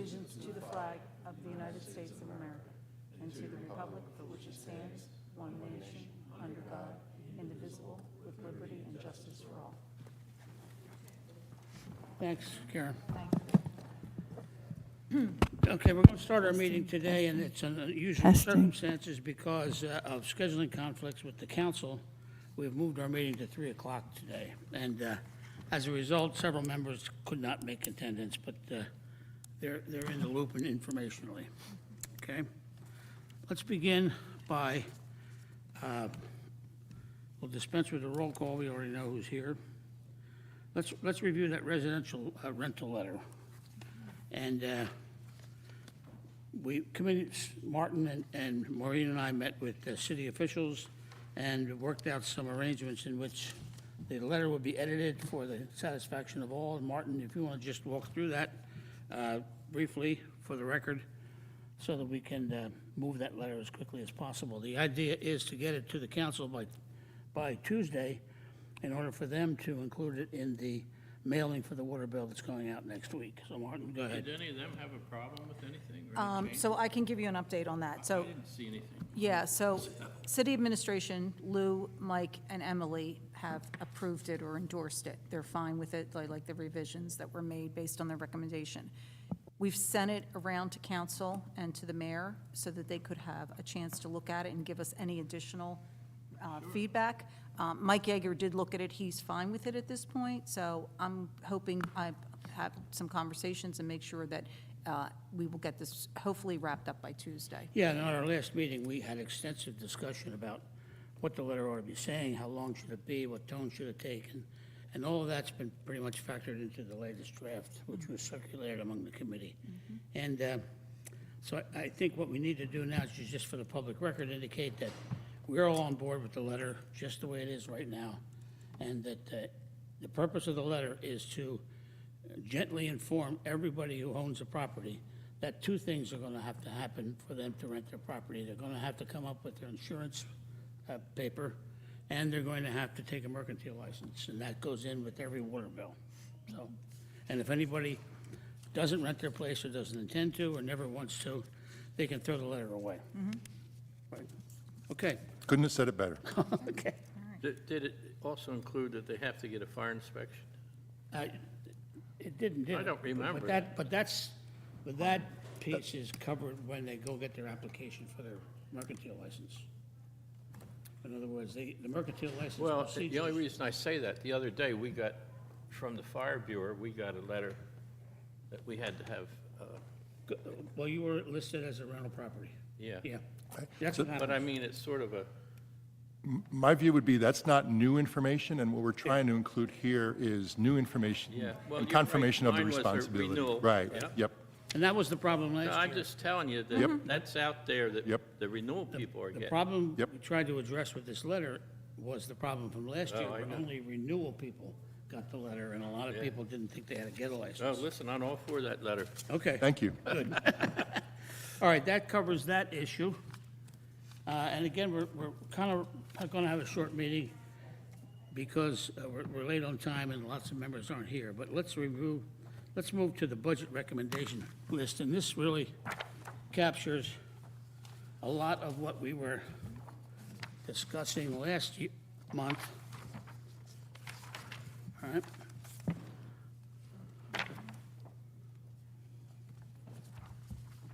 allegiance to the flag of the United States of America and to the republic for which it stands, one nation, under God, indivisible, with liberty and justice for all. Thanks, Karen. Thank you. Okay, we're going to start our meeting today, and it's under unusual Testing. circumstances because of scheduling conflicts with the council. We've moved our meeting to 3 o'clock today, and as a result, several members could not make attendance, but they're in the loop and informationally. Okay? Let's begin by, we'll dispense with the roll call. We already know who's here. Let's review that residential rental letter. And Martin and Maureen and I met with city officials and worked out some arrangements in which the letter would be edited for the satisfaction of all. And Martin, if you want to just walk through that briefly for the record so that we can move that letter as quickly as possible. The idea is to get it to the council by Tuesday in order for them to include it in the mailing for the water bill that's going out next week. So Martin, go ahead. Did any of them have a problem with anything? Or any change? So I can give you an update on that. I So, didn't see anything. yeah, so city administration, Lou, Mike, and Emily have approved it or endorsed it. They're fine with it, they like the revisions that were made based on their recommendation. We've sent it around to council and to the mayor so that they could have a chance to look at it and give us any additional feedback. Mike Yeager did look at it. He's fine with it at this point. So I'm hoping I have some conversations and make sure that we will get this hopefully wrapped up by Tuesday. Yeah, and at our last meeting, we had extensive discussion about what the letter ought to be saying, how long should it be, what tone should it take, and all of that's been pretty much factored into the latest draft, which was circulated among the committee. And so I think what we need to do now is just for the public record indicate that we're all on board with the letter, just the way it is right now, and that the purpose of the letter is to gently inform everybody who owns a property that two things are going to have to happen for them to rent their property. They're going to have to come up with their insurance paper, and they're going to have to take a mercantile license, and that goes in with every water bill. So, and if anybody doesn't rent their place or doesn't intend to or never wants to, they can throw the letter away. Right. Okay. Couldn't have said it better. Okay. Did it also include that they have to get a fire inspection? It didn't, did it? I don't remember. But that piece is covered when they go get their application for their mercantile license. In other words, the mercantile license Well, procedures. the only reason I say that, the other day, we got, from the fire bureau, we got a letter that we had to have, Well, you were listed as a rental property. yeah. Yeah. That's what But I happens. mean, it's sort of a, My view would be that's not new information, and what we're trying to include here is new information Yeah. Well, and you're confirmation right. of the Mine was a responsibility. renewal. Right, Yeah. yep. And that was the problem last no, year. I'm just telling you Yep. that that's out there that Yep. the renewal people are The getting. problem Yep. we tried to address with this letter was the problem from last year, Oh, I when know. only renewal people got the letter, and a lot of Yeah. people didn't think they had to get a Oh, license. listen, I'm all for that letter. Okay. Thank you. Good. All right, that covers that issue. And again, we're kind of going to have a short meeting because we're late on time and lots of members aren't here. But let's move to the budget recommendation list. And this really captures a lot of what we were discussing last month. All right.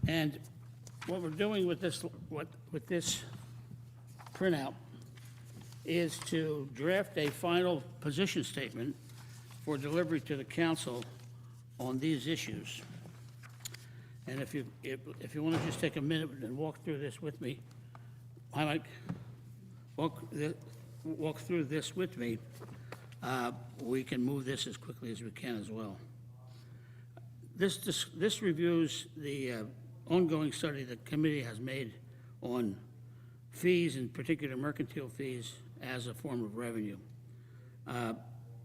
And what we're doing with this, with this printout is to draft a final position statement for delivery to the council on these issues. And if you want to just take a minute and walk through this with me, I like, walk through this with me, we can move this as quickly as we can as well. This reviews the ongoing study the committee has made on fees, in particular mercantile fees, as a form of revenue.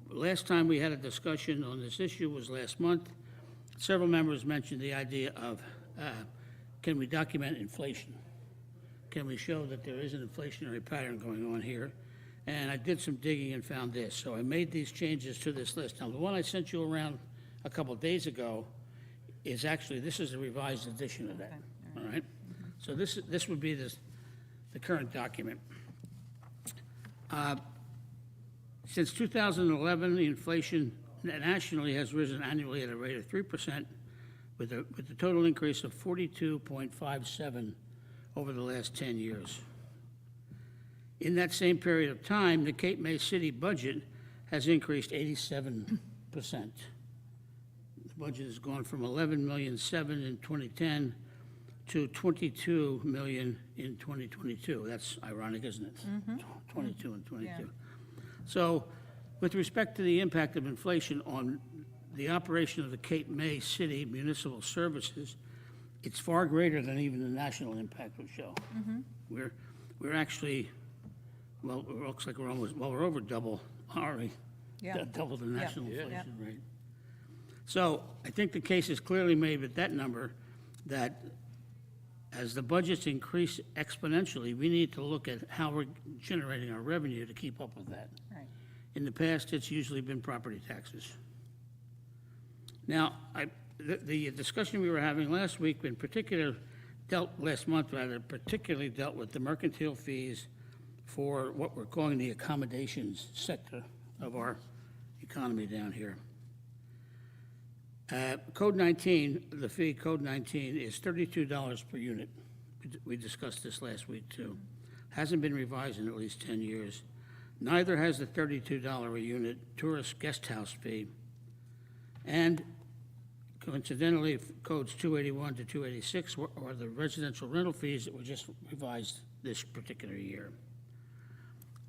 Last time we had a discussion on this issue was last month. Several members mentioned the idea of, can we document inflation? Can we show that there is an inflationary pattern going on here? And I did some digging and found this. So I made these changes to this list. Now, the one I sent you around a couple of days ago is actually, this is a revised edition of that, all right? So this would be the current document. Since 2011, the inflation nationally has risen annually at a rate of 3%, with a total increase of 42.57 over the last 10 years. In that same period of time, the Cape May City budget has increased 87%. The budget has gone from 11,000,007 in 2010 to 22 million in 2022. That's ironic, isn't it? 22 and 22. Yeah. So, with respect to the impact of inflation on the operation of the Cape May City municipal services, it's far greater than even the national impact would show. We're actually, well, it looks like we're almost, well, we're over double, already. Yeah. Double the national Yeah. inflation rate. So I think the case is clearly made with that number that as the budgets increase exponentially, we need to look at how we're generating our revenue to keep up with that. Right. In the past, it's usually been property taxes. Now, the discussion we were having last week, in particular, last month rather, particularly dealt with the mercantile fees for what we're calling the accommodations sector of our economy down here. Code 19, the fee, Code 19, is $32 per unit. We discussed this last week, too. Hasn't been revised in at least 10 years. Neither has the $32 a unit tourist guest house fee. And coincidentally, codes 281 to 286 are the residential rental fees that were just revised this particular year.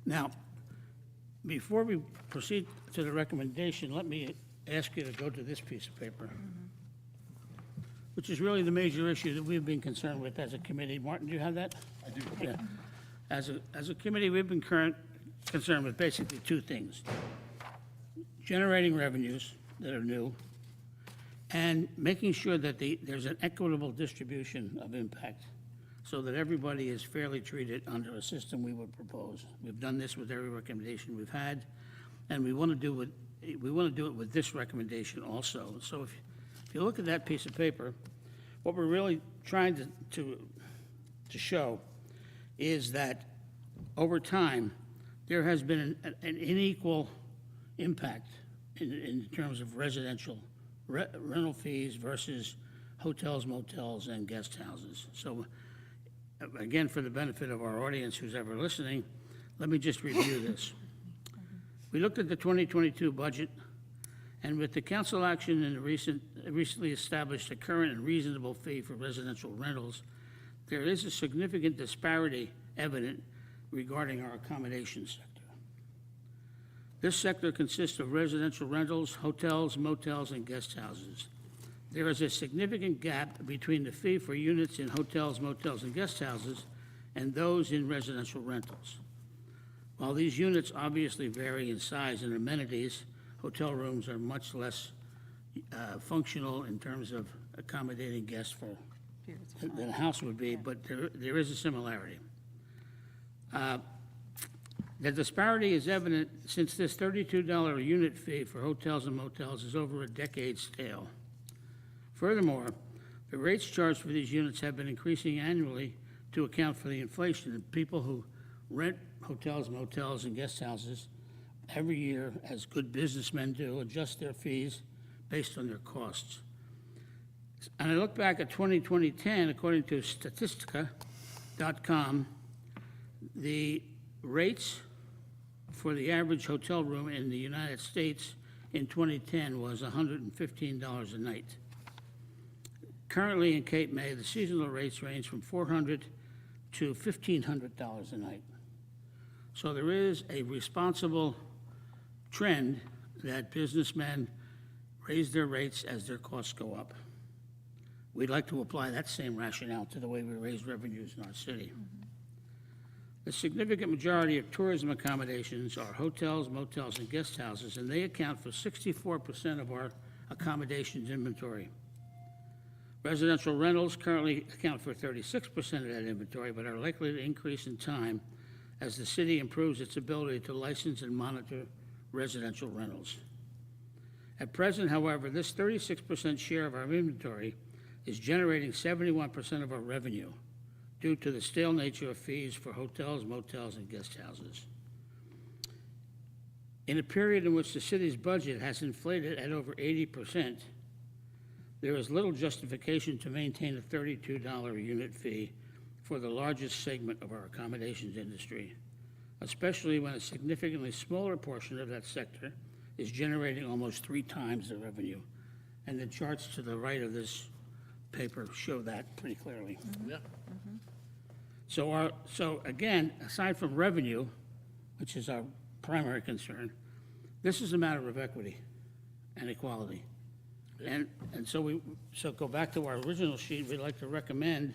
Now, before we proceed to the recommendation, let me ask you to go to this piece of paper, which is really the major issue that we've been concerned with as a committee. Martin, do you have that? I do. Yeah. As a committee, we've been concerned with basically two things: generating revenues that are new, and making sure that there's an equitable distribution of impact so that everybody is fairly treated under a system we would propose. We've done this with every recommendation we've had, and we want to do it with this recommendation also. So if you look at that piece of paper, what we're really trying to show is that over time, there has been an unequal impact in terms of residential rental fees versus hotels, motels, and guest houses. So again, for the benefit of our audience who's ever listening, let me just review this. We looked at the 2022 budget, and with the council action and the recently established a current and reasonable fee for residential rentals, there is a significant disparity evident regarding our accommodation sector. This sector consists of residential rentals, hotels, motels, and guest houses. There is a significant gap between the fee for units in hotels, motels, and guest houses and those in residential rentals. While these units obviously vary in size and amenities, hotel rooms are much less functional in terms of accommodating guests than a house would be, but there is a similarity. The disparity is evident since this $32 a unit fee for hotels and motels is over a decade stale. Furthermore, the rates charged for these units have been increasing annually to account for the inflation, and people who rent hotels, motels, and guest houses every year, as good businessmen do, adjust their fees based on their costs. And I look back at 2010, according to Statistica.com, the rates for the average hotel room in the United States in 2010 was $115 a night. Currently in Cape May, the seasonal rates range from $400 to $1,500 a night. So there is a responsible trend that businessmen raise their rates as their costs go up. We'd like to apply that same rationale to the way we raise revenues in our city. The significant majority of tourism accommodations are hotels, motels, and guest houses, and they account for 64% of our accommodations inventory. Residential rentals currently account for 36% of that inventory, but are likely to increase in time as the city improves its ability to license and monitor residential rentals. At present, however, this 36% share of our inventory is generating 71% of our revenue due to the stale nature of fees for hotels, motels, and guest houses. In a period in which the city's budget has inflated at over 80%, there is little justification to maintain a $32 a unit fee for the largest segment of our accommodations industry, especially when a significantly smaller portion of that sector is generating almost 3 times the revenue. And the charts to the right of this paper show that pretty clearly. Yeah. So again, aside from revenue, which is our primary concern, this is a matter of equity and equality. And so go back to our original sheet, we'd like to recommend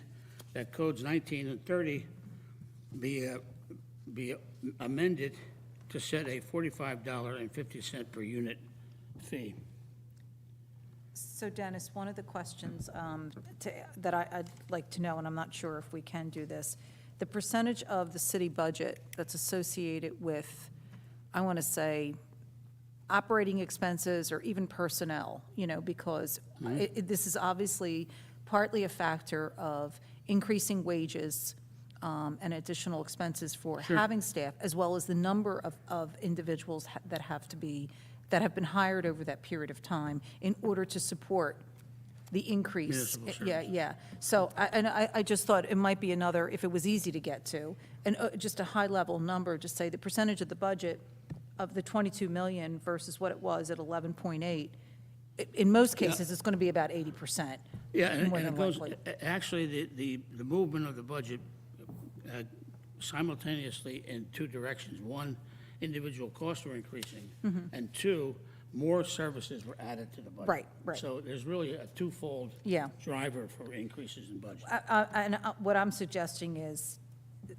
that codes 19 and 30 be amended to set a $45.50 per unit fee. So Dennis, one of the questions that I'd like to know, and I'm not sure if we can do this, the percentage of the city budget that's associated with, I want to say, operating expenses or even personnel, because this is obviously partly a factor of increasing wages and additional expenses for having staff, as well as the number of individuals that have been hired over that period of time in order to support the increase. Municipal Yeah, service. yeah. So, I just thought it might be another, if it was easy to get to, and just a high-level number, just say the percentage of the budget of the 22 million versus what it was at 11.8. In most cases, it's going to be about 80%. Yeah, and more it than goes, likely. actually, the movement of the budget simultaneously in 2 directions. One, individual costs were increasing, and 2, more services were added to the budget. Right, right. So there's really a twofold Yeah. driver for increases in budget. What I'm suggesting is,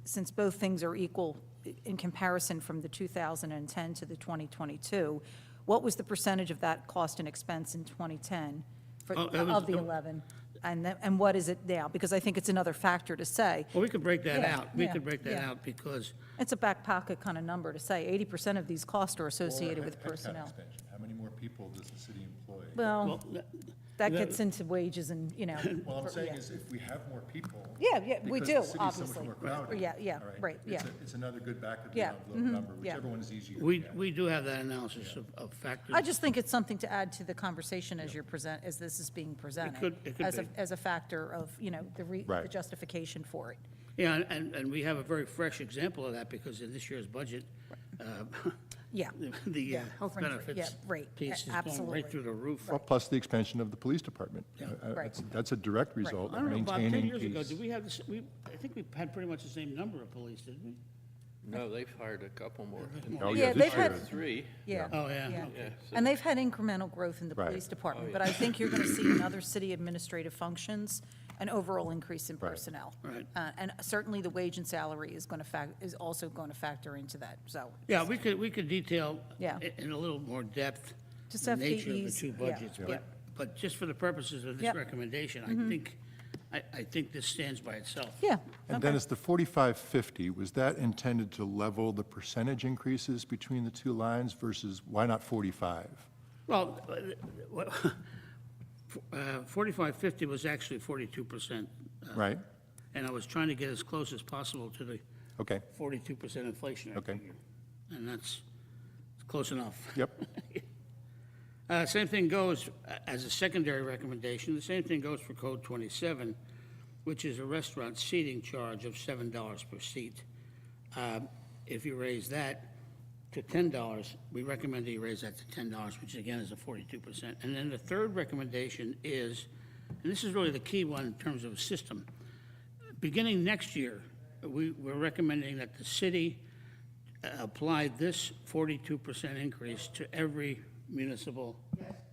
since both things are equal in comparison from the 2010 to the 2022, what was the percentage of that cost and expense in 2010 of the 11? And what is it now? Because I think it's another factor to say. Well, we could break that Yeah, out. We yeah, could break that yeah. out because, It's a back pocket kind of number to say 80% of these costs are associated with Or headcount personnel. expansion. How many more people does the city employ? Well, well, that gets into wages and, Well, I'm saying yeah. is if we have more people. Yeah, yeah, we because do, the city's so obviously. much more crowded, Yeah, yeah, all right, yeah. It's another good back of the Yeah, envelope number, yeah. whichever one is easier to we get. do have that analysis of factors. I just think it's something to add to the conversation as as this is being presented. it could as be. As a factor of, the Right. the justification for it. Yeah, and we have a very fresh example of that because in this year's budget, Yeah. the Yeah, health fringe rate, benefits yeah, right, piece is going absolutely. right through the roof. Well, plus the expansion of the police department. Right. That's a direct result I of don't know, Bob, 10 maintaining years ago, peace. did we have this, I think we had pretty much the same number of police, didn't we? No, they've hired a couple more. Oh, Yeah, yeah, they've this year. had- 3. Yeah. Oh, yeah, Yeah. okay. Yeah, so- And they've had incremental growth in the Right. police department, Oh, but I think you're going to see in other city administrative functions an overall increase in Right. personnel. Right. And certainly the wage and salary is going to is also going to factor into that, so. Yeah, we could detail Yeah. in a little more depth Just the nature of the FTEs, 2 yeah, budgets, yeah. but just for the purposes of this Yep. Mm-hmm. recommendation, I think this stands by itself. Yeah. And okay. Dennis, the 4550, was that intended to level the percentage increases between the 2 lines versus, why not 45? Well, 4550 was actually 42%. Right? And I was trying to get as close as possible to the Okay, 42% inflationary Okay. figure. And that's close enough. yep, Same thing goes, as a secondary recommendation, the same thing goes for Code 27, which is a restaurant seating charge of $7 per seat. If you raise that to $10, we recommend that you raise that to $10, which again is a 42%. And then the third recommendation is, and this is really the key one in terms of a system, beginning next year, we're recommending that the city apply this 42% increase to every municipal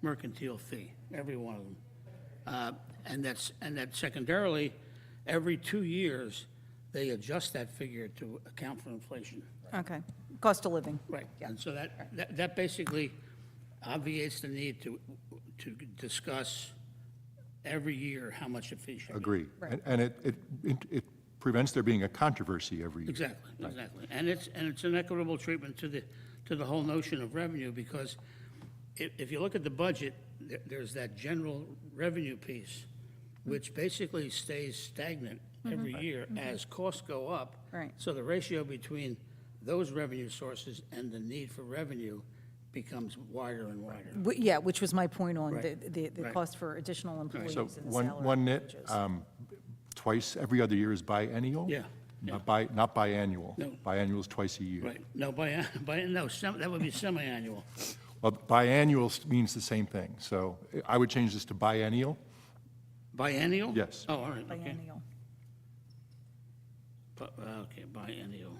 mercantile fee, every one of them. And that secondarily, every 2 years, they adjust that figure to account for inflation. Okay, cost of living. Right. Yeah. And so that basically obviates the need to discuss every year how much a fee should be. agree. Right. And it prevents there being a controversy every year. Exactly. And it's an equitable treatment to the whole notion of revenue, because if you look at the budget, there's that general revenue piece, which basically stays stagnant every year as costs go up. Right. So the ratio between those revenue sources and the need for revenue becomes wider and wider. Yeah, which was my point on Right. the Right. cost for additional employees So and the one salary nit, wages. twice, every other year is biennial? Yeah, Not biannual. No. Biannual is twice a year. Right, no, that would be semi-annual. Well, biannual means the same thing, so I would change this to biennial. Biennial? Yes. Oh, all right, okay. Biennial. Okay, biennial,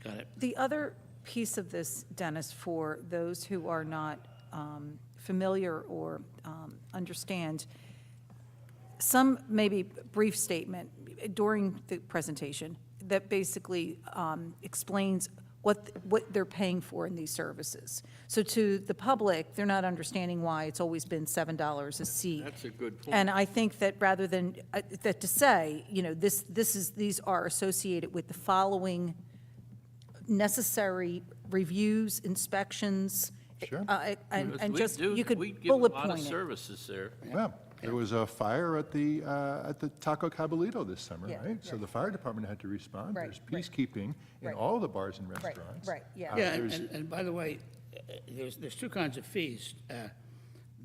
got it. The other piece of this, Dennis, for those who are not familiar or understand, some maybe brief statement during the presentation that basically explains what they're paying for in these services. So to the public, they're not understanding why it's always been $7 a seat. That's a good point. And I think that rather than, that to say, you know, these are associated with the following necessary reviews, inspections. Sure. And Because just, we do- you could we give bullet a lot of point it. services there. Well, there was a fire at the Taco Cabalito this summer, Yeah, right? So right. the fire department had to respond. Right, There's right. peacekeeping in Right. all the bars and Right, restaurants. right, yeah. Yeah, there's- and by the way, there's two kinds of fees.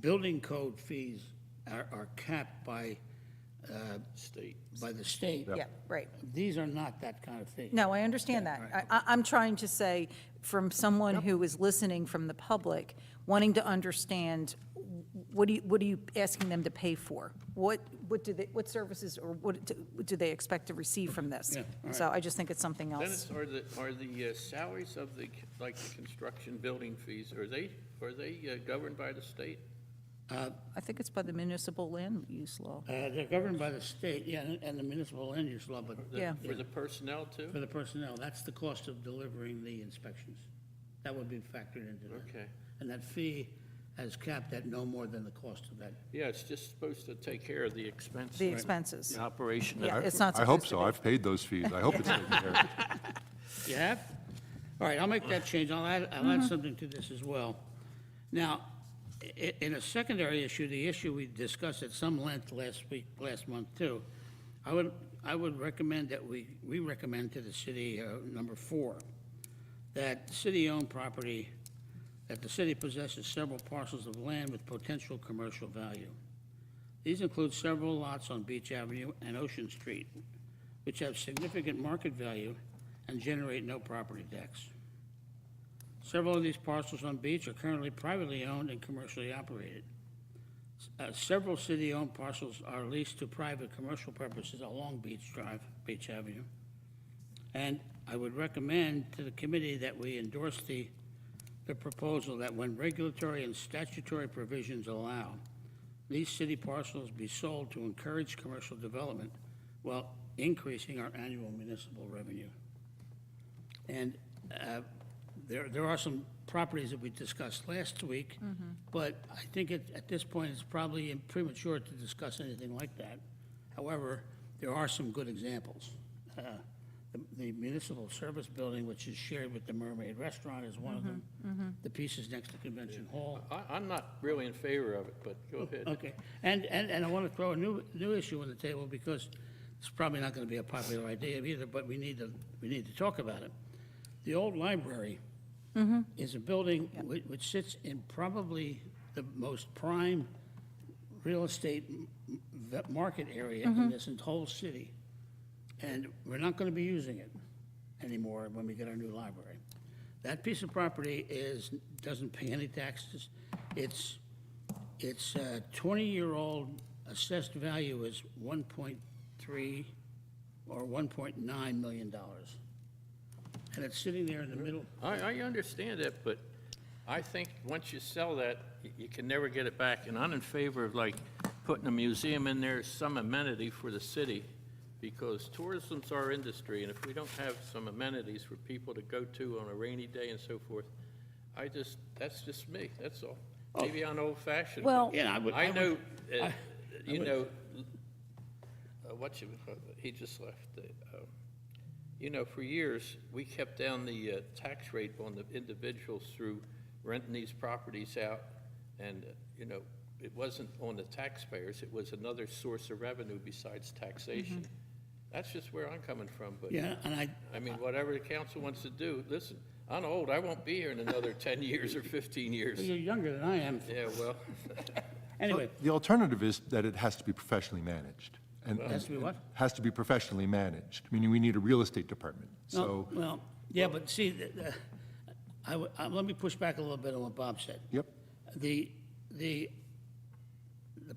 Building code fees are capped by the state. Yeah, right. These are not that kind of fee. No, I understand that. right. I'm trying to say, from someone who is listening from the public, wanting to understand, what are you asking them to pay for? What what services or what do they expect to receive from this? Yeah, all So I just think it's something else. Dennis, are the salaries of the, like the construction building fees, are they governed by the state? I think it's by the municipal land use law. They're governed by the state, yeah, and the municipal land use law, but The- Yeah. For the personnel too? for the personnel, that's the cost of delivering the inspections. That would be factored into that. Okay. And that fee is capped at no more than the cost of that. Yeah, it's just supposed to take care of the expense. The expenses. The operation. Yeah, of- it's not I hope supposed to so. be. I've paid those fees. I hope it's taken care of. You have? All right, I'll make that change. I'll add something to this as well. Now, in a secondary issue, the issue we discussed at some length last month too, I would recommend that we recommend to the city, number 4, that city-owned property, that the city possesses several parcels of land with potential commercial value. These include several lots on Beach Avenue and Ocean Street, which have significant market value and generate no property tax. Several of these parcels on Beach are currently privately owned and commercially operated. Several city-owned parcels are leased to private commercial purposes along Beach Drive, Beach Avenue. And I would recommend to the committee that we endorse the proposal that when regulatory and statutory provisions allow, these city parcels be sold to encourage commercial development while increasing our annual municipal revenue. And there are some properties that we discussed last week, but I think at this point, it's probably premature to discuss anything like that. However, there are some good examples. The municipal service building, which is shared with the Mermaid Restaurant, is one of them. The pieces next to Convention Hall. I'm not really in favor of it, but go ahead. Okay, and I want to throw a new issue on the table because it's probably not going to be a popular idea either, but we need to talk about it. The old library is a building which sits in probably the most prime real estate market area in this whole city. And we're not going to be using it anymore when we get our new library. That piece of property doesn't pay any taxes. Its 20-year-old assessed value is $1.3 or $1.9 million. And it's sitting there in the middle. I understand that, but I think once you sell that, you can never get it back. And I'm in favor of like putting a museum in there, some amenity for the city, because tourism's our industry, and if we don't have some amenities for people to go to on a rainy day and so forth, that's just me, that's all. Maybe I'm old-fashioned. but Well- Yeah, I know, would- he just left. You know, for years, we kept down the tax rate on the individuals through renting these properties out And, it wasn't on the taxpayers, it was another source of revenue besides taxation. That's just where I'm coming from, but, Yeah, and I mean, whatever the council wants to do, listen, I'm old, I won't be here in another 10 years or 15 years. you're younger than I am. Yeah, well, Anyway, The alternative is that it has to be professionally managed. And has to be what? Has to be professionally managed, meaning we need a real estate department. So, Well, yeah, but see, let me push back a little bit on what Bob said. yep, The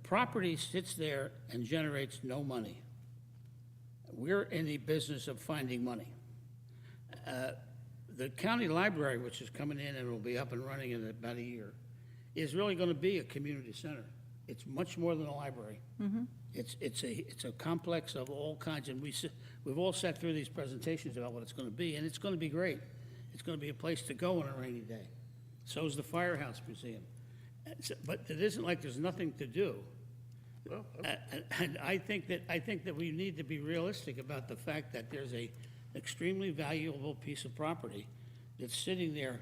property sits there and generates no money. We're in the business of finding money. The county library, which is coming in and will be up and running in about a year, is really going to be a community center. It's much more than a library. It's a complex of all kinds, and we've all sat through these presentations about what it's going to be, and it's going to be great. It's going to be a place to go on a rainy day. So is the Firehouse Museum. But it isn't like there's nothing to do. well, And I think that we need to be realistic about the fact that there's a extremely valuable piece of property that's sitting there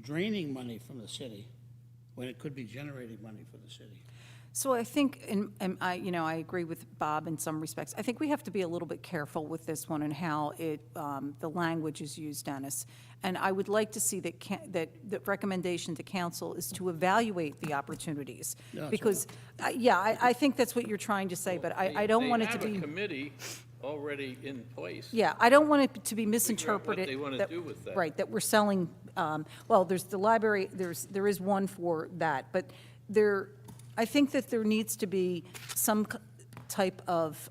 draining money from the city when it could be generating money for the city. So I think, and I agree with Bob in some respects. I think we have to be a little bit careful with this one and how the language is used, Dennis. And I would like to see that the recommendation to council is to evaluate the opportunities. Yeah, that's Because, I think that's what you're trying to say, but I don't want it to They have be. a committee already in place. Yeah, I don't want it to be misinterpreted. they wanna do with that. Right, that we're selling, well, there's the library, there is one for that, but I think that there needs to be some type of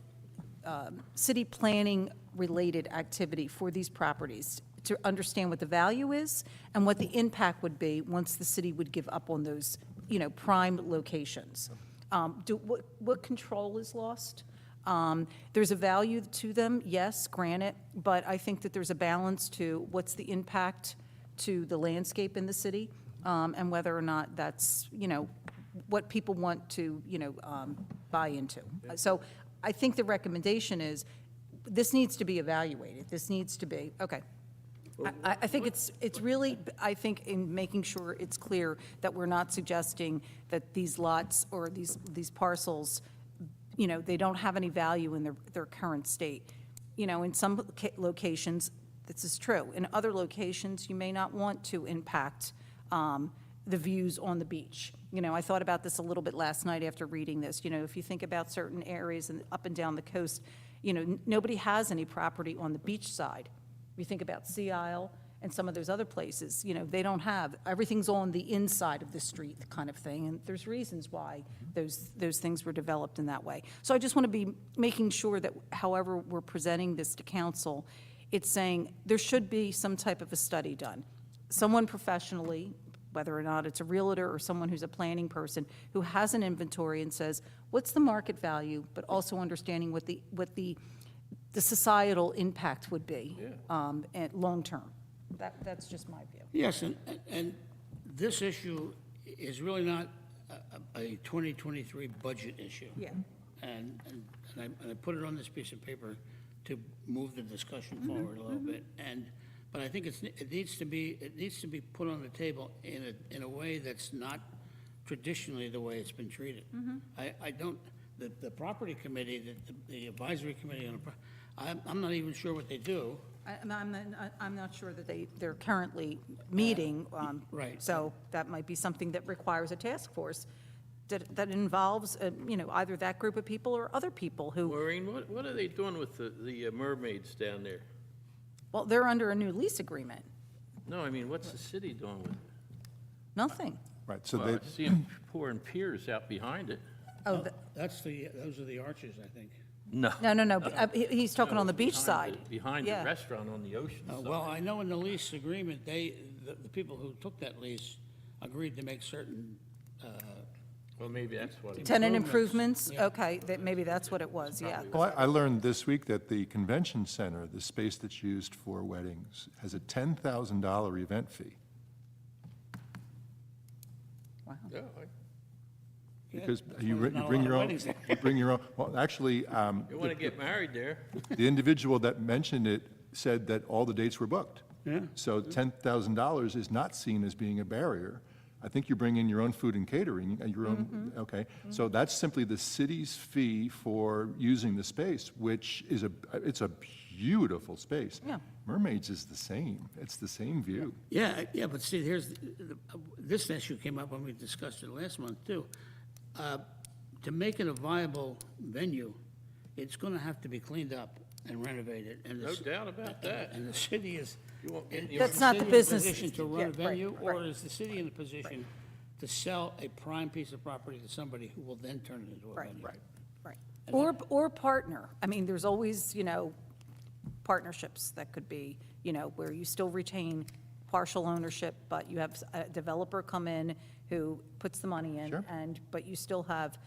city planning-related activity for these properties to understand what the value is and what the impact would be once the city would give up on those, prime locations. What control is lost? There's a value to them, yes, granted, but I think that there's a balance to what's the impact to the landscape in the city, and whether or not that's, what people want to, buy into. So I think the recommendation is, this needs to be evaluated. This needs to be, okay. I think it's really, I think in making sure it's clear that we're not suggesting that these lots or these parcels, they don't have any value in their current state. In some locations, this is true. In other locations, you may not want to impact the views on the beach. I thought about this a little bit last night after reading this. If you think about certain areas and up and down the coast, nobody has any property on the beach side. You think about Sea Isle and some of those other places, they don't have, everything's on the inside of the street kind of thing, and there's reasons why those things were developed in that way. So I just want to be making sure that however we're presenting this to council, it's saying there should be some type of a study done. Someone professionally, whether or not it's a realtor or someone who's a planning person, who has an inventory and says, what's the market value, but also understanding what the societal impact would be at long-term. That's just my view. Yes, and this issue is really not a 2023 budget issue. Yeah. And I put it on this piece of paper to move the discussion forward a little bit. But I think it needs to be put on the table in a way that's not traditionally the way it's been treated. I don't, the property committee, the advisory committee, I'm not even sure what they do. I'm not sure that they're currently meeting. Right. So that might be something that requires a task force that involves, either that group of people or other people who, Maureen, what are they doing with the mermaids down there? well, they're under a new lease agreement. No, I mean, what's the city doing with it? Nothing. right, so Well, they, I see them pouring piers out behind it. Oh, Those are the arches, I think. No. no, but, he's talking on the beach Behind side. Behind the Yeah. restaurant on the ocean side. Well, I know in the lease agreement, the people who took that lease agreed to make certain, Well, maybe that's what it is. Tenant Improvements, improvements, yeah. okay, maybe that's what it was, yeah. well, I learned this week that the convention center, the space that's used for weddings, has a $10,000 event fee. Wow. Yeah, Because that's you why there's not a bring lot your of own, weddings there. you bring your own, well, actually, you want to get married there. the individual that mentioned it said that all the dates were booked. Yeah. So $10,000 is not seen as being a barrier. I think you bring in your own food and catering, your own, okay? So that's simply the city's fee for using the space, which is it's a beautiful space. Yeah. Mermaids is the same. It's the same view. Yeah, yeah, but see, this issue came up when we discussed it last month, too. To make it a viable venue, it's gonna have to be cleaned up and renovated, and No doubt about that. And the city is. You won't- is That's the not the city in a business- position to yeah, run a right, venue, or right. is the city in a position to sell a prime piece of property to somebody who will then turn it into a Right. venue? Right. Right. Or partner. I mean, there's always, partnerships that could be, where you still retain partial ownership, but you have a developer come in who puts the money in, Sure. but you still have,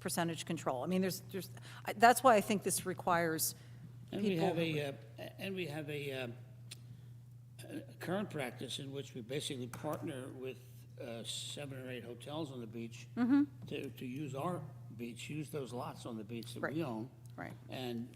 percentage control. I mean, that's why I think this requires And we people. have a current practice in which we basically partner with 7 or 8 hotels on the beach Mm-hmm. to use our beach, use those lots on the beach that Right. we own. Right. And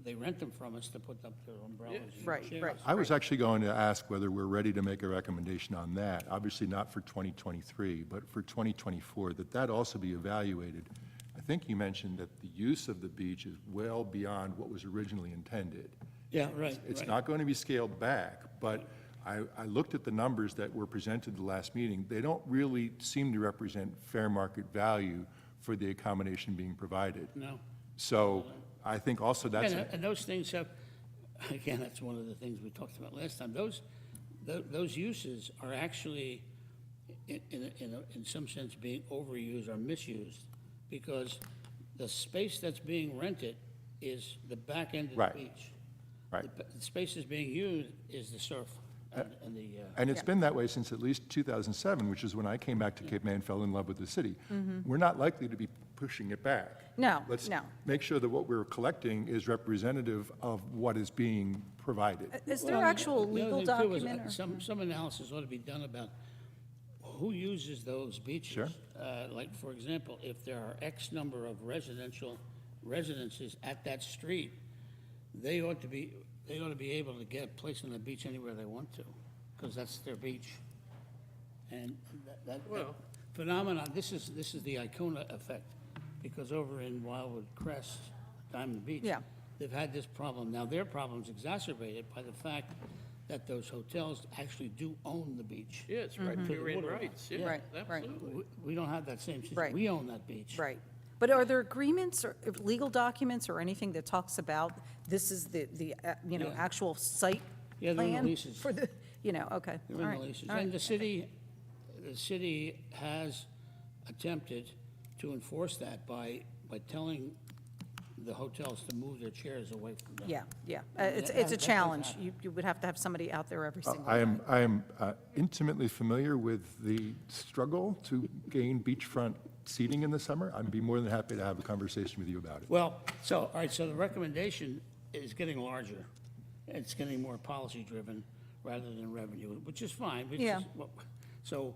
they rent them from us to put up their umbrellas and Right, chairs. right. I was actually going to ask whether we're ready to make a recommendation on that, obviously not for 2023, but for 2024, that also be evaluated. I think you mentioned that the use of the beach is well beyond what was originally intended. Yeah, right, It's right. not going to be scaled back, but I looked at the numbers that were presented the last meeting. They don't really seem to represent fair market value for the accommodation being provided. No. So I think also that's, And those things have, again, that's one of the things we talked about last time. Those uses are actually, in some sense, being overused or misused, because the space that's being rented is the back end of Right. the beach. right. The space that's being used is the surf and the, And it's been that way since at least 2007, which is when I came back to Cape May and fell in love with the city. We're not likely to be pushing it back. No, Let's no. make sure that what we're collecting is representative of what is being provided. Is there Well, actual the other legal thing, too, is, document? Or? Some analysis ought to be done about who uses those beaches. Sure. Like, for example, if there are X number of residences at that street, they ought to be able to get a place on the beach anywhere they want to, because that's their beach. And that Well- phenomenon, this is the Icona effect, because over in Wildwood Crest, Diamond Beach, Yeah. they've had this problem. Now, their problem's exacerbated by the fact that those hotels actually do own the beach. Yeah, it's right here in waterline. rights, yeah, Right, right. absolutely. We don't have that same situation. Right. We own that beach. Right. But are there agreements or legal documents or anything that talks about this is the Yeah. actual site Yeah, they're in the plan leases. for the, okay. They're all in right, the leases. all right. And the city has attempted to enforce that by telling the hotels to move their chairs away from them. Yeah, yeah. It's that a does challenge. happen. You would have to have somebody out there every single I night. am intimately familiar with the struggle to gain beachfront seating in the summer. I'd be more than happy to have a conversation with you about it. Well, all right, so the recommendation is getting larger. It's getting more policy-driven rather than revenue, which is fine. which is Yeah. what- So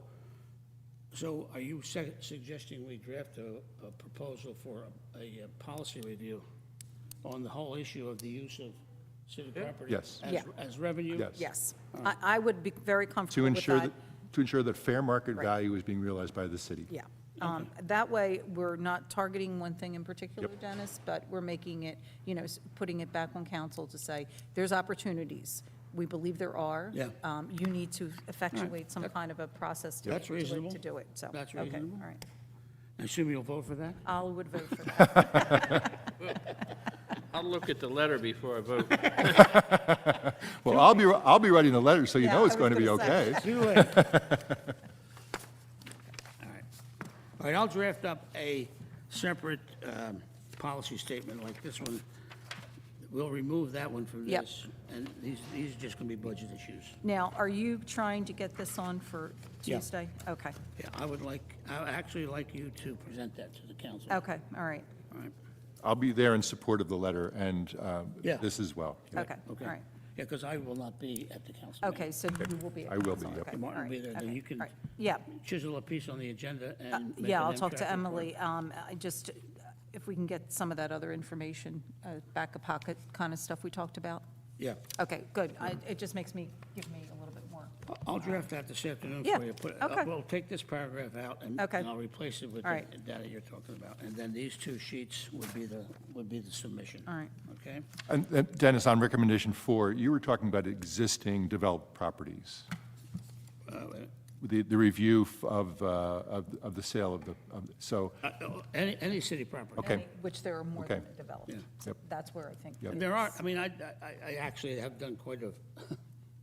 are you suggesting we draft a proposal for a policy review on the whole issue of the use of city property? Yes. Yeah. As revenue? Yes. Yes. I would be very To comfortable with ensure that. to ensure that fair market Right. value is being realized by the city. Yeah. That way, we're not targeting one thing in particular, Dennis, but we're making it, putting it back on council to say, there's opportunities. We believe there are. Yeah. You need to effectuate some kind of a process to That's reasonable. to do it, so. That's okay, reasonable. all right. I assume you'll vote for that? I would vote for that. I'll look at the letter before I vote. Well, I'll be writing the letter, so you Yeah, know it's I going was to be gonna say. okay. Too late. All right, I'll draft up a separate policy statement like this one. We'll remove that one from Yep. this, and these are just going to be budget issues. Now, are you trying to get this on for Yeah. Tuesday? Okay, Yeah, I would actually like you to present that to the council. okay, all right, All right, I'll be there in support of the letter and Yeah. this as well. okay, all okay. right. Yeah, because I will not be at the council. Okay, so you will be. at I will be, council, yep. okay, Martin all will be right, there, then okay, you can all right. Yeah, Chisel a piece on the agenda and make yeah, an I'll talk to MTRAC report. Emily. I just, if we can get some of that other information, back of pocket kind of stuff we talked about. Yeah, Okay, good. It just gives me a little bit more I'll draft that this afternoon Yeah, for you. okay. We'll take this paragraph out and Okay. I'll replace it with All right. the data you're talking about. And then these two sheets would be the submission. All right. Okay? And Dennis, on recommendation 4, you were talking about existing developed properties. The review of the sale of so, Any city property. Okay. Which there are more Okay. than developed. Yeah. So Yep. that's where I think. Yep. And there are, I mean, I actually have done quite a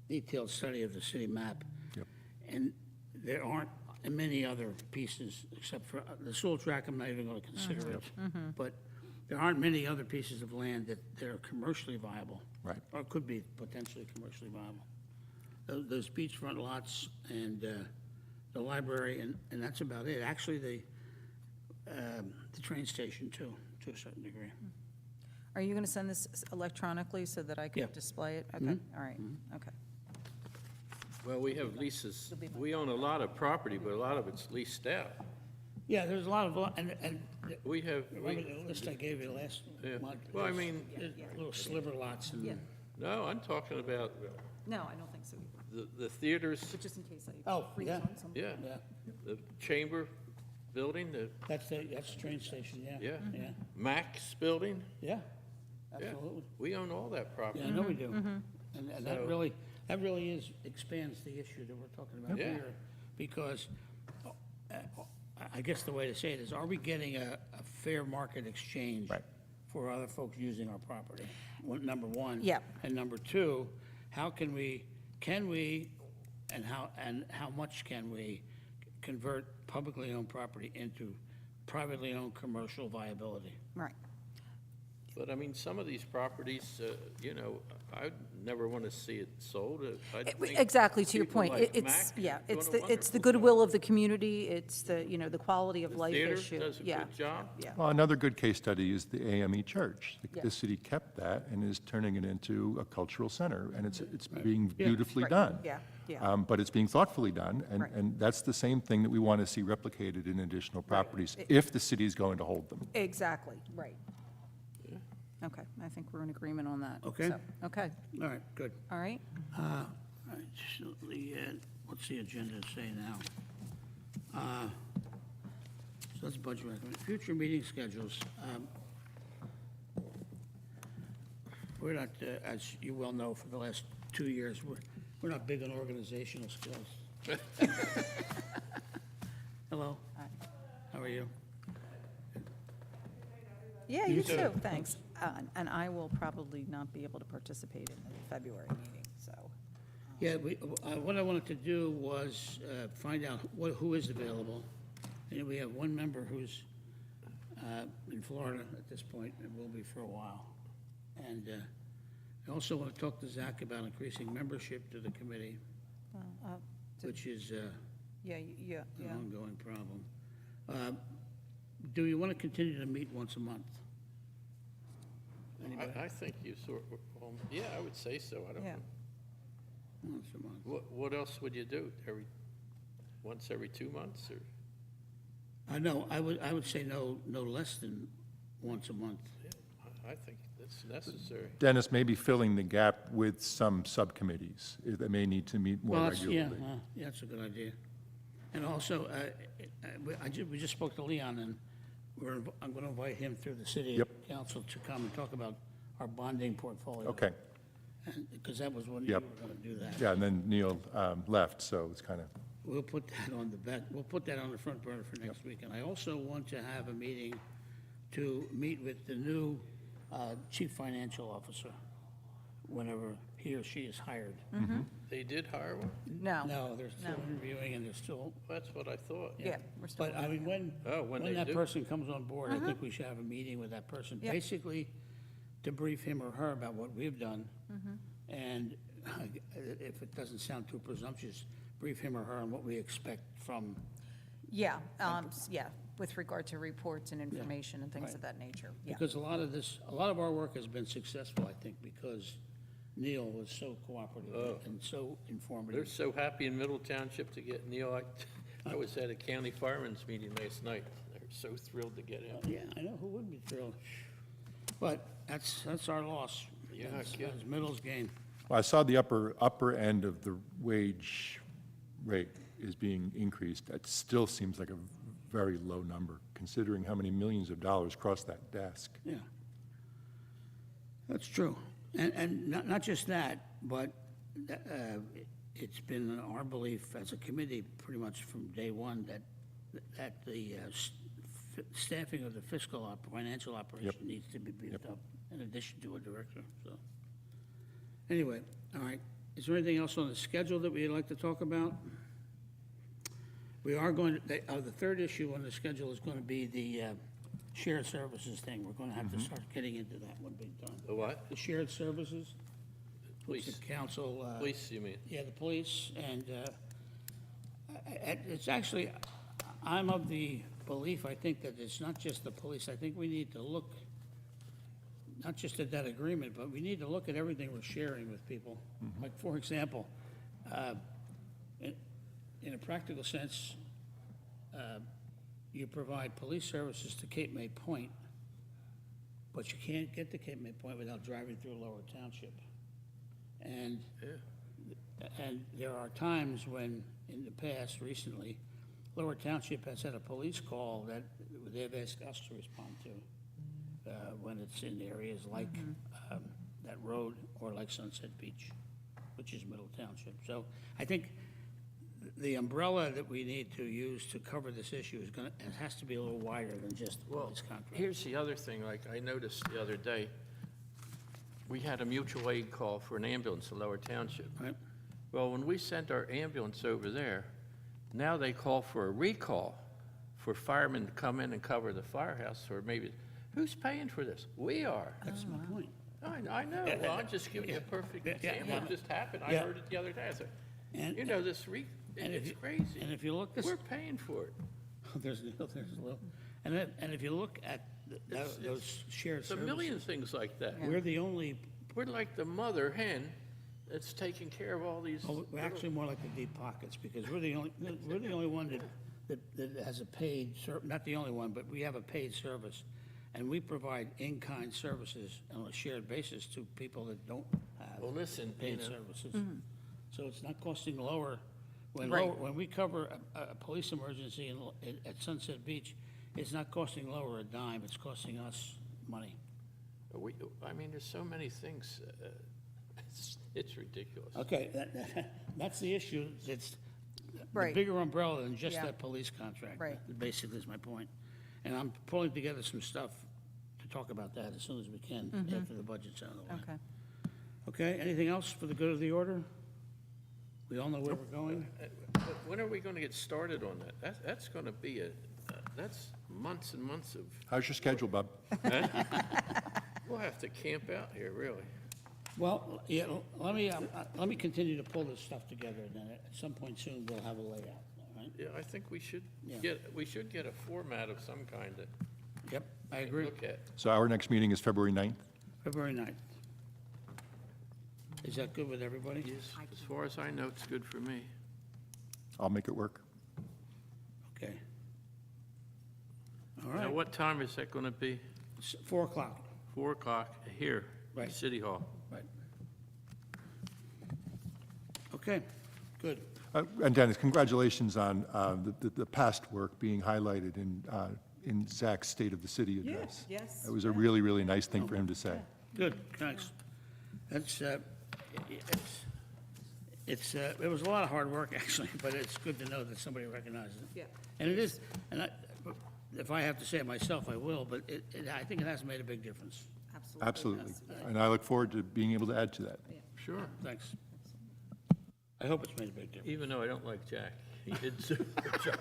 detailed study of the city map. Yep. And there aren't many other pieces, except for the Sewell tract, I'm not even going to consider it. But there aren't many other pieces of land that are commercially viable. Right. Or could be potentially commercially viable. Those beachfront lots and the library, and that's about it. Actually, the train station too, to a certain degree. Are you going to send this electronically so that I Yeah. can display it? Okay, all right, okay. Well, we have leases, we own a lot of property, but a lot of it's leased out. Yeah, there's a lot of, and We have, remember the list I gave you last Yeah. month? Well, I mean- There's little sliver lots and. Yeah. no, I'm talking about No, I don't think so either, the theaters, but just in case I Oh, freeze yeah. on something. yeah, Yeah, the chamber building, that's the train station, yeah. Yeah. Yeah, Max building. yeah, Yeah. absolutely. We own all that property. Yeah, I know we do. Mm-hmm. And So- that really expands the issue that we're talking about Yeah. here. Because, I guess the way to say it is, are we getting a fair market exchange? Right. For other folks using our property? Number one. Yeah. And number two, how can we, and how much can we convert publicly owned property into privately owned commercial viability? Right, But I mean, some of these properties, I'd never want to see it sold. I think exactly, to your people point. like It's, Mac yeah, are it's doing a it's the wonderful goodwill of the community, it's the, the quality of The life theater issue. does a Yeah, good job. Yeah, well, another good case study is the AME Church. Yeah. The city kept that and is turning it into a cultural center, and it's being Yeah. beautifully Right. done. Yeah. But it's being thoughtfully done, Right. and that's the same thing that we want to see replicated in additional properties, if the city is going to hold them. Exactly, right. Okay, I think we're in agreement on that. Okay. So, okay, All right, good. all right. All right, so what's the agenda say now? So that's budget recommend. Future meeting schedules. We're not, as you well know, for the last 2 years, we're not big on organizational skills. Hello, how are you? Yeah, you too, thanks. And I will probably not be able to participate in the February meeting, so. Yeah, what I wanted to do was find out who is available. And we have one member who's in Florida at this point, and will be for a while. And I also want to talk to Zach about increasing membership to the committee, which is Yeah, an ongoing problem. Do you want to continue to meet once a month? Anybody? I think you yeah, I would say so. I don't Yeah. know. Once a month. What else would you do? Once every 2 months, or? No, I would say no less than once a month. I think that's necessary. Dennis, maybe filling the gap with some subcommittees that may need to meet more Well, that's, regularly. yeah, that's a good idea. And also, we just spoke to Leon, and I'm going to invite him through the city Yep. council to come and talk about our bonding portfolio. Okay, Because that was when you Yep. were going to do that. yeah, and then Neil left, so it's kind of, We'll put that on we'll put that on the front burner for next week. And I also want to have a meeting to meet with the new chief financial officer whenever he or she is hired. They did hire one? no. No, they're still No. interviewing and they're still, That's what I thought. Yeah, we're still. but I mean, when When they that do. person comes on board, I think we should have a meeting with that person, Yep. basically to brief him or her about what we've done. And if it doesn't sound too presumptuous, brief him or her on what we expect from, Yeah, yeah, with regard to reports and information and things right. of that nature, yeah. because a lot of our work has been successful, I think, because Neil was so cooperative and so They're informative. so happy in Middle Township to get Neil. I was at a county firemen's meeting last night. They're so thrilled to get him. Yeah, I know, who wouldn't be thrilled? But that's our loss. Yeah, That's yeah. Middle's gain. Well, I saw the upper end of the wage rate is being increased. That still seems like a very low number, considering how many millions of dollars cross that desk. Yeah. That's true. And not just that, but it's been our belief as a committee pretty much from day one that the staffing of the financial operation needs to be beefed up in addition to a director, so. Anyway, all right. Is there anything else on the schedule that we'd like to talk about? We are going to, the third issue on the schedule is going to be the shared services thing. We're going to have to start getting into that one big time. The what? The shared services, which Police. the council. Police, you mean? Yeah, the police, and it's actually, I'm of the belief, I think that it's not just the police. I think we need to look, not just at that agreement, but we need to look at everything we're sharing with people. Like, for example, in a practical sense, you provide police services to Cape May Point, but you can't get to Cape May Point without driving through Lower Township. And there are times when, in the past, recently, Lower Township has had a police call that they've asked us to respond to when it's in areas like that road or like Sunset Beach, which is Middle Township. So I think the umbrella that we need to use to cover this issue it has to be a little wider than just the police contract. Here's the other thing, like I noticed the other day, we had a mutual aid call for an ambulance in Lower Township. Right? Well, when we sent our ambulance over there, now they call for a recall for firemen to come in and cover the firehouse, or maybe, who's paying for this? We are. That's my point. I know, well, I'm just giving you a perfect example, it just happened, I Yeah. heard it the other day, I said, And- you know, it's if crazy. And if you look, We're paying for it. there's a little, and if you look at those shared It's a million services, things like that. we're the only, We're like the mother hen that's taking care of all these. we're actually more like the deep pockets, because we're the only one that has a paid, not the only one, but we have a paid service. And we provide in-kind services on a shared basis to people that don't have Well, listen, paid you know, services. So it's not costing lower. Right. When we cover a police emergency at Sunset Beach, it's not costing lower a dime, it's costing us money. I mean, there's so many things, it's ridiculous. Okay, that's the issue. It's the Right. bigger umbrella than just Yeah. that police contract. Right. Basically is my point. And I'm pulling together some stuff to talk about that as soon as we can after the budget's out of the way. Okay. Okay, anything else for the good of the order? We all know where we're going? But when are we gonna get started on that? That's gonna be that's months and months of, How's your schedule, Bob? we'll have to camp out here, really. Well, yeah, let me continue to pull this stuff together, and then at some point soon, we'll have a layout, all right? Yeah, I think we should Yeah. get a format of some kind to Yep, I agree. look at. So our next meeting is February 9th? February 9th. Is that good with everybody? Yes, as far as I know, it's good for me. I'll make it work. Okay. All Now, right, what time is that gonna be? 4 o'clock. 4 o'clock here, Right. at City Hall. Right. Okay, good. And Dennis, congratulations on the past work being highlighted in Zach's State of the City address. yes, It was a really, really nice thing for him to say. Good, thanks. That's, it was a lot of hard work, actually, but it's good to know that somebody recognizes it. Yeah. And it is, if I have to say it myself, I will, but I think it has made a big difference. Absolutely. And I look forward to being able to add to that. Sure. Thanks. I hope it's made a big difference. Even though I don't like Jack, he did so good job.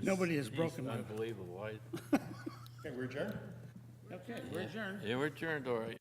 Nobody has broken my. Unbelievable. Okay, we're adjourned. Okay, we're adjourned. Yeah, we're adjourned, all right.